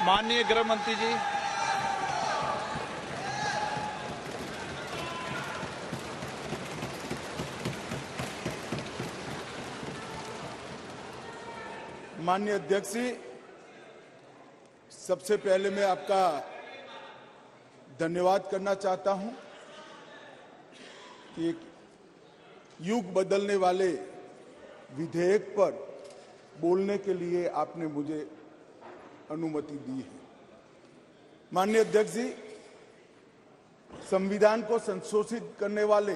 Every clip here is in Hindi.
माननीय गृह मंत्री जी। माननीय अध्यक्ष जी, सबसे पहले मैं आपका धन्यवाद करना चाहता हूं कि एक युग बदलने वाले विधेयक पर बोलने के लिए आपने मुझे अनुमति दी है। माननीय अध्यक्ष जी, संविधान को संशोधित करने वाले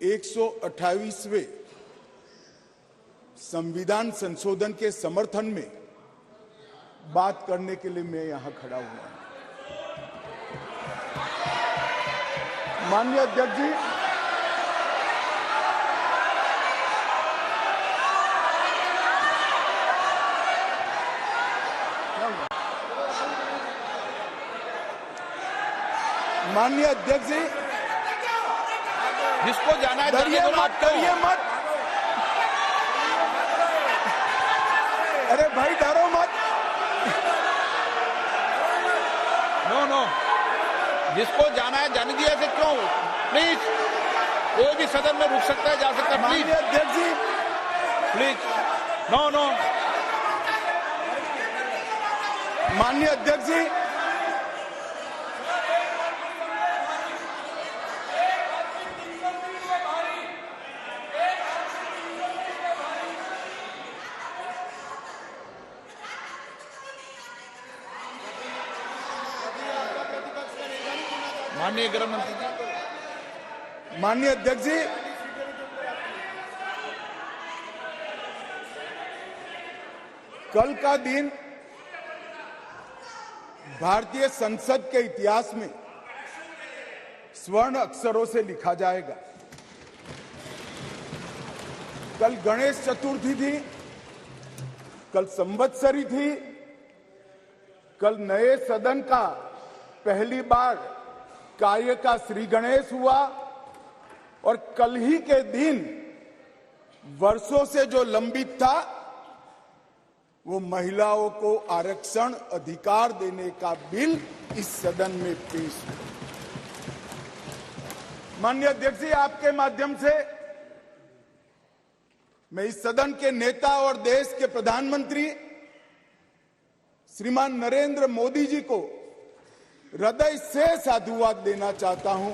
128वें संविधान संशोधन के समर्थन में बात करने के लिए मैं यहां खड़ा हुआ हूं। माननीय अध्यक्ष जी, माननीय अध्यक्ष जी, जिसको जाना है डरिए मत, डरिए मत। अरे भाई डरो मत। नो, जिसको जाना है जाने दिया से क्यों? प्लीज, कोई भी सदन में रुक सकता है, जा सकता है। माननीय अध्यक्ष जी, प्लीज, नो। माननीय अध्यक्ष जी, माननीय गृह मंत्री जी। माननीय अध्यक्ष जी, कल का दिन भारतीय संसद के इतिहास में स्वर्ण अक्षरों से लिखा जाएगा। कल गणेश चतुर्थी थी, कल संवत्सरी थी, कल नए सदन का पहली बार कार्य का श्री गणेश हुआ और कल ही के दिन वर्षों से जो लंबित था वो महिलाओं को आरक्षण अधिकार देने का बिल इस सदन में पेश हुआ। माननीय अध्यक्ष जी, आपके माध्यम से मैं इस सदन के नेता और देश के प्रधानमंत्री श्रीमान नरेंद्र मोदी जी को हृदय से साधुवाद देना चाहता हूं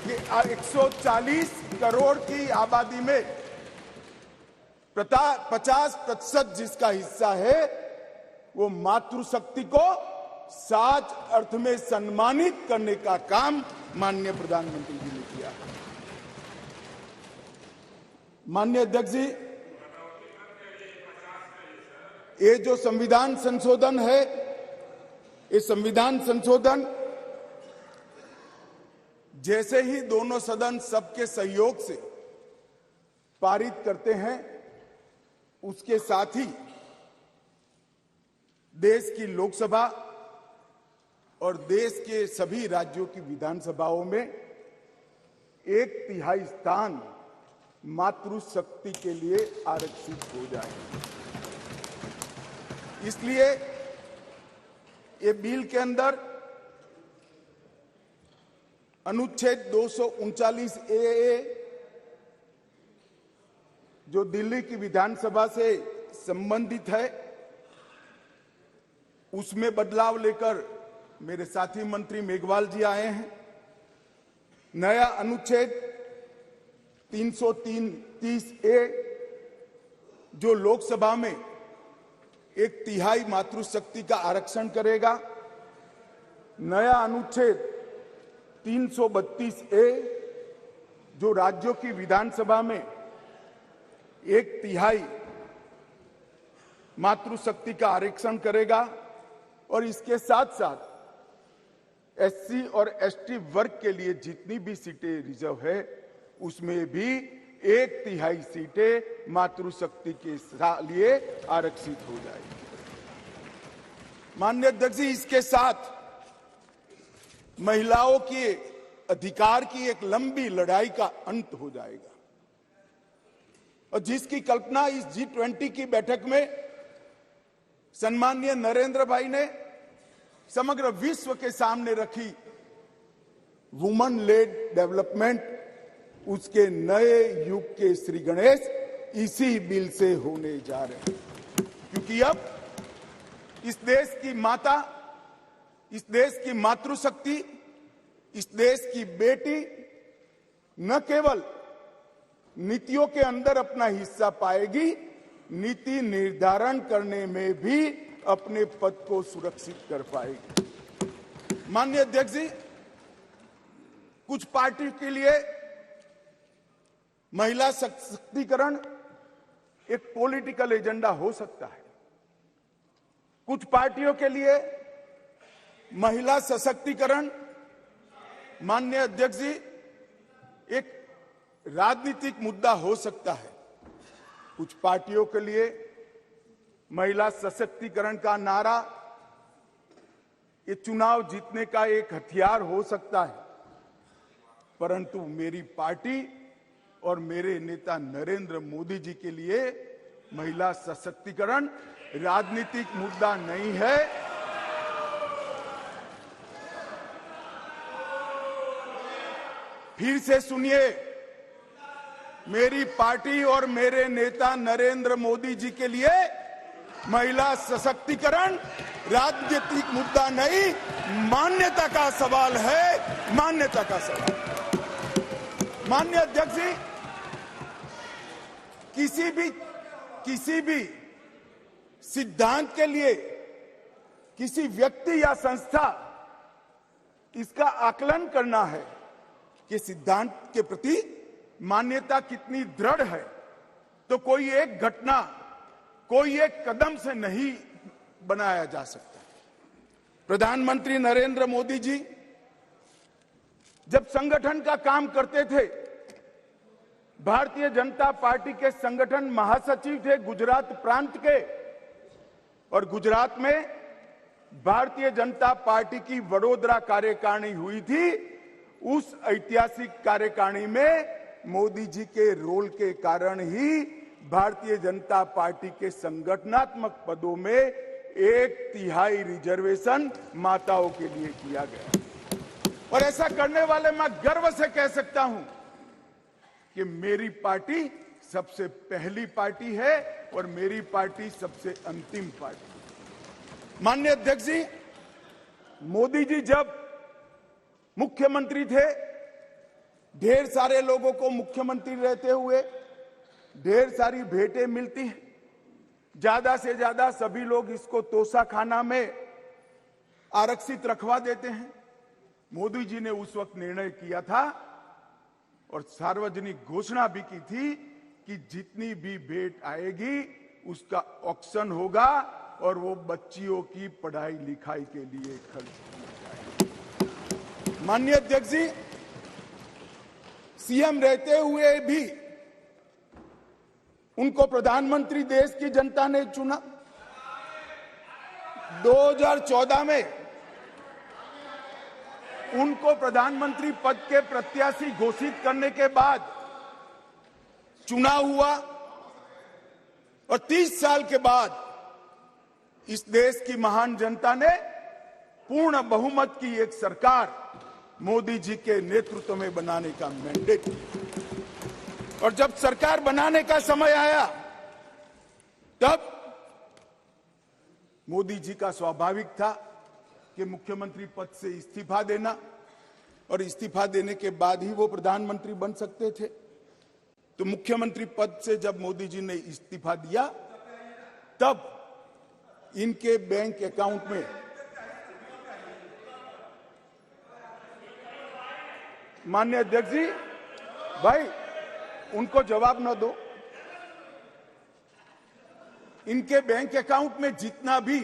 कि 140 करोड़ की आबादी में 50% जिसका हिस्सा है वो मातृशक्ति को सच अर्थ में सम्मानित करने का काम माननीय प्रधानमंत्री जी ने किया। माननीय अध्यक्ष जी, ये जो संविधान संशोधन है, ये संविधान संशोधन जैसे ही दोनों सदन सबके सहयोग से पारित करते हैं, उसके साथ ही देश की लोकसभा और देश के सभी राज्यों की विधानसभाओं में 1/3 स्थान मातृशक्ति के लिए आरक्षित हो जाएगा। इसलिए ये बिल के अंदर अनुच्छेद 239 ए जो दिल्ली की विधानसभा से संबंधित है, उसमें बदलाव लेकर मेरे साथी मंत्री मेघवाल जी आए हैं। नया अनुच्छेद 330 ए जो लोकसभा में 1/3 मातृशक्ति का आरक्षण करेगा। नया अनुच्छेद 332 ए जो राज्यों की विधानसभा में 1/3 मातृशक्ति का आरक्षण करेगा और इसके साथ साथ एससी और एसटी वर्ग के लिए जितनी भी सीटें रिजर्व है उसमें भी 1/3 सीटें मातृशक्ति के लिए आरक्षित हो जाएगी। माननीय अध्यक्ष जी, इसके साथ महिलाओं के अधिकार की एक लंबी लड़ाई का अंत हो जाएगा और जिसकी कल्पना इस G20 की बैठक में सम्माननीय नरेंद्र भाई ने समग्र विश्व के सामने रखी वुमन लेड डेवलपमेंट, उसके नए युग के श्री गणेश इसी बिल से होने जा रहे हैं। क्योंकि अब इस देश की माता, इस देश की मातृशक्ति, इस देश की बेटी न केवल नीतियों के अंदर अपना हिस्सा पाएगी, नीति निर्धारण करने में भी अपने पद को सुरक्षित कर पाएगी। माननीय अध्यक्ष जी, कुछ पार्टी के लिए महिला सशक्तिकरण एक पॉलिटिकल एजेंडा हो सकता है। कुछ पार्टियों के लिए महिला सशक्तिकरण, माननीय अध्यक्ष जी, एक राजनीतिक मुद्दा हो सकता है। कुछ पार्टियों के लिए महिला सशक्तिकरण का नारा ये चुनाव जीतने का एक हथियार हो सकता है, परंतु मेरी पार्टी और मेरे नेता नरेंद्र मोदी जी के लिए महिला सशक्तिकरण राजनीतिक मुद्दा नहीं है। फिर से सुनिए, मेरी पार्टी और मेरे नेता नरेंद्र मोदी जी के लिए महिला सशक्तिकरण राजनीतिक मुद्दा नहीं, मान्यता का सवाल है, मान्यता का सवाल। माननीय अध्यक्ष जी, किसी भी सिद्धांत के लिए किसी व्यक्ति या संस्था इसका आकलन करना है कि सिद्धांत के प्रति मान्यता कितनी दृढ़ है, तो कोई एक घटना, कोई एक कदम से नहीं बनाया जा सकता। प्रधानमंत्री नरेंद्र मोदी जी जब संगठन का काम करते थे, भारतीय जनता पार्टी के संगठन महासचिव थे गुजरात प्रांत के, और गुजरात में भारतीय जनता पार्टी की वडोदरा कार्यकारिणी हुई थी। उस ऐतिहासिक कार्यकारिणी में मोदी जी के रोल के कारण ही भारतीय जनता पार्टी के संगठनात्मक पदों में 1/3 रिजर्वेशन माताओं के लिए किया गया। और ऐसा करने वाले मैं गर्व से कह सकता हूं कि मेरी पार्टी सबसे पहली पार्टी है और मेरी पार्टी सबसे अंतिम पार्टी। माननीय अध्यक्ष जी, मोदी जी जब मुख्यमंत्री थे, ढेर सारे लोगों को मुख्यमंत्री रहते हुए ढेर सारी भेंटें मिलती हैं। ज्यादा से ज्यादा सभी लोग इसको तोशाखाना में आरक्षित रखवा देते हैं। मोदी जी ने उस वक्त निर्णय किया था और सार्वजनिक घोषणा भी की थी कि जितनी भी भेंट आएगी उसका ऑक्शन होगा और वो बच्चियों की पढ़ाई लिखाई के लिए खर्च किया जाएगा। माननीय अध्यक्ष जी, सीएम रहते हुए भी उनको प्रधानमंत्री देश की जनता ने चुना। 2014 में उनको प्रधानमंत्री पद के प्रत्याशी घोषित करने के बाद चुनाव हुआ और 30 साल के बाद इस देश की महान जनता ने पूर्ण बहुमत की एक सरकार मोदी जी के नेतृत्व में बनाने का मैंडेट दिया। और जब सरकार बनाने का समय आया तब मोदी जी का स्वाभाविक था कि मुख्यमंत्री पद से इस्तीफा देना, और इस्तीफा देने के बाद ही वो प्रधानमंत्री बन सकते थे। तो मुख्यमंत्री पद से जब मोदी जी ने इस्तीफा दिया तब इनके बैंक अकाउंट में माननीय अध्यक्ष जी, भाई उनको जवाब न दो। इनके बैंक अकाउंट में जितना भी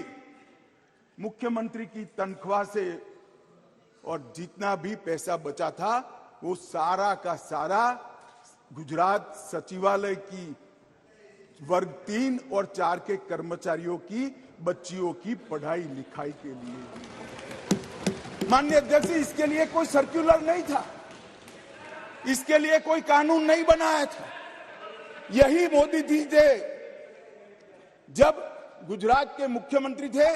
मुख्यमंत्री की तनख्वाह से और जितना भी पैसा बचा था वो सारा का सारा गुजरात सचिवालय की वर्ग 3 और 4 के कर्मचारियों की बच्चियों की पढ़ाई लिखाई के लिए। माननीय अध्यक्ष, इसके लिए कोई सर्कुलर नहीं था, इसके लिए कोई कानून नहीं बनाया था। यही मोदी जी थे जब गुजरात के मुख्यमंत्री थे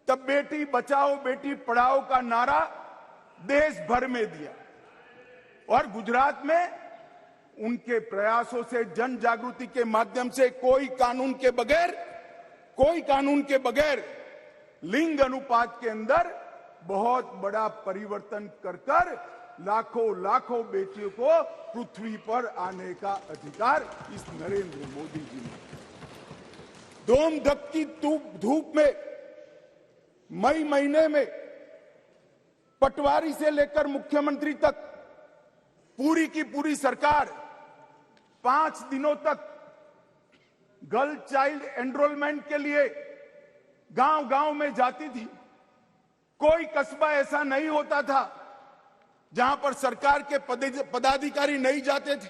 तब बेटी बचाओ बेटी पढ़ाओ का नारा देश भर में दिया और गुजरात में उनके प्रयासों से जन जागृति के माध्यम से कोई कानून के बगैर लिंग अनुपात के अंदर बहुत बड़ा परिवर्तन कर लाखों बेटियों को पृथ्वी पर आने का अधिकार इस नरेंद्र मोदी जी ने धूम धकती धूप में मई महीने में पटवारी से लेकर मुख्यमंत्री तक पूरी की पूरी सरकार 5 दिनों तक गर्ल चाइल्ड एनरोलमेंट के लिए गांव-गांव में जाती थी। कोई कस्बा ऐसा नहीं होता था जहां पर सरकार के पदाधिकारी नहीं जाते थे।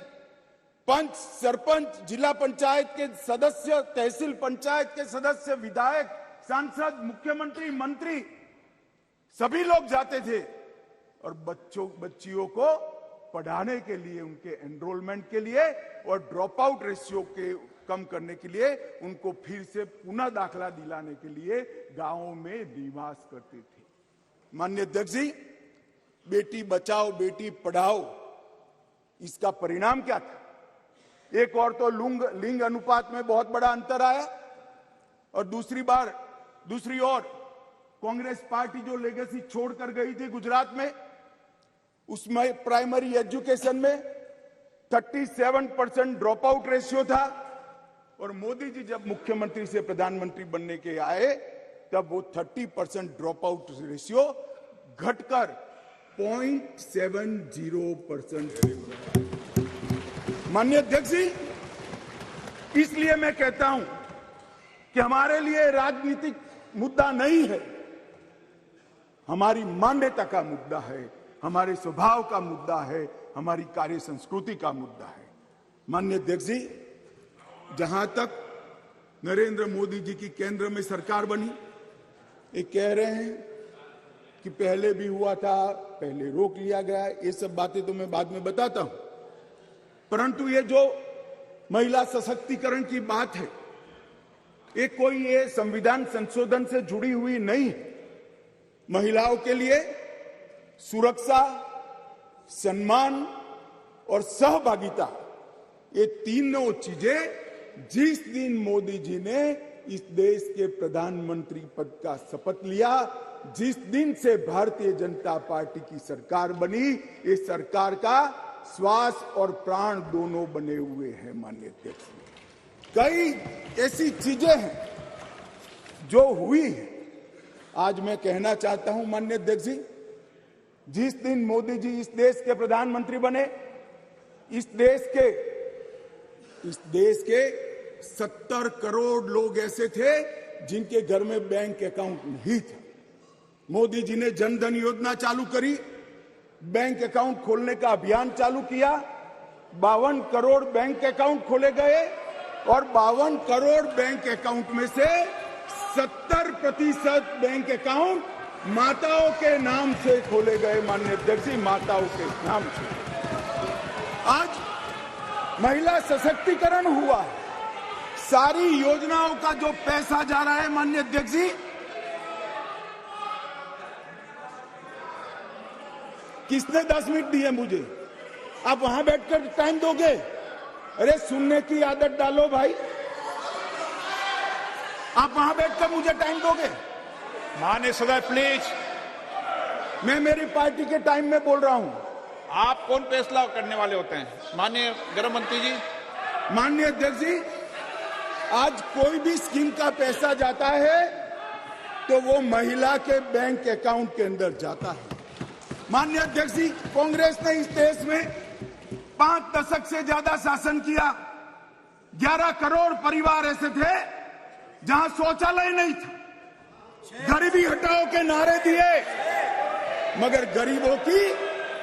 पंच, सरपंच, जिला पंचायत के सदस्य, तहसील पंचायत के सदस्य, विधायक, सांसद, मुख्यमंत्री, मंत्री सभी लोग जाते थे और बच्चियों को पढ़ाने के लिए, उनके एनरोलमेंट के लिए और ड्रॉप आउट रेशियो के कम करने के लिए, उनको फिर से पुनः दाखला दिलाने के लिए गांवों में निवास करते थे। माननीय अध्यक्ष जी, बेटी बचाओ बेटी पढ़ाओ, इसका परिणाम क्या था? एक और तो लिंग अनुपात में बहुत बड़ा अंतर आया और दूसरी ओर कांग्रेस पार्टी जो लेगेसी छोड़कर गई थी गुजरात में, उसमें प्राइमरी एजुकेशन में 37% ड्रॉप आउट रेशियो था और मोदी जी जब मुख्यमंत्री से प्रधानमंत्री बनने के आए तब वो 30% ड्रॉप आउट रेशियो घटकर 0.70%। माननीय अध्यक्ष जी, इसलिए मैं कहता हूं कि हमारे लिए राजनीतिक मुद्दा नहीं है, हमारी मान्यता का मुद्दा है, हमारे स्वभाव का मुद्दा है, हमारी कार्य संस्कृति का मुद्दा है। माननीय अध्यक्ष जी, जहां तक नरेंद्र मोदी जी की केंद्र में सरकार बनी, ये कह रहे हैं कि पहले भी हुआ था, पहले रोक लिया गया, ये सब बातें तो मैं बाद में बताता हूं, परंतु ये जो महिला सशक्तिकरण की बात है, ये संविधान संशोधन से जुड़ी हुई नहीं है। महिलाओं के लिए सुरक्षा, सम्मान और सहभागिता, ये तीनों चीजें जिस दिन मोदी जी ने इस देश के प्रधानमंत्री पद का शपथ लिया, जिस दिन से भारतीय जनता पार्टी की सरकार बनी, इस सरकार का श्वास और प्राण दोनों बने हुए हैं। माननीय अध्यक्ष, कई ऐसी चीजें हैं जो हुई है। आज मैं कहना चाहता हूं माननीय अध्यक्ष जी, जिस दिन मोदी जी इस देश के प्रधानमंत्री बने, इस देश के 70 करोड़ लोग ऐसे थे जिनके घर में बैंक अकाउंट नहीं था। मोदी जी ने जनधन योजना चालू करी, बैंक अकाउंट खोलने का अभियान चालू किया, 52 करोड़ बैंक अकाउंट खोले गए और 52 करोड़ बैंक अकाउंट में से 70% बैंक अकाउंट माताओं के नाम से खोले गए। माननीय अध्यक्ष जी, माताओं के नाम से आज महिला सशक्तिकरण हुआ। सारी योजनाओं का जो पैसा जा रहा है माननीय अध्यक्ष जी, किसने 10 मिनट दिए मुझे? आप वहां बैठकर टाइम दोगे? अरे सुनने की आदत डालो भाई, आप वहां बैठकर मुझे टाइम दोगे? माननीय सदस्य प्लीज, मैं मेरी पार्टी के टाइम में बोल रहा हूं। आप कौन फैसला करने वाले होते हैं? माननीय गृह मंत्री जी। माननीय अध्यक्ष जी, आज कोई भी स्कीम का पैसा जाता है तो वो महिला के बैंक अकाउंट के अंदर जाता है। माननीय अध्यक्ष जी, कांग्रेस ने इस देश में 5 दशक से ज्यादा शासन किया। 11 करोड़ परिवार ऐसे थे जहां शौचालय नहीं था। गरीबी हटाओ के नारे दिए, मगर गरीबों की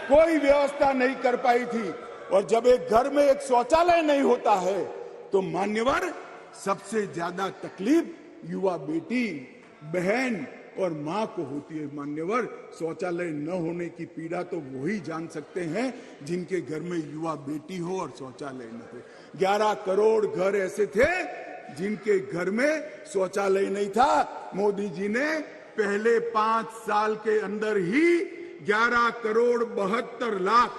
कोई व्यवस्था नहीं कर पाई थी। और जब एक घर में एक शौचालय नहीं होता है तो मान्यवर, सबसे ज्यादा तकलीफ युवा बेटी, बहन और मां को होती है। मान्यवर, शौचालय न होने की पीड़ा तो वही जान सकते हैं जिनके घर में युवा बेटी हो और शौचालय न हो। 11 करोड़ घर ऐसे थे जिनके घर में शौचालय नहीं था, मोदी जी ने पहले 5 साल के अंदर ही 11 करोड़ 72 लाख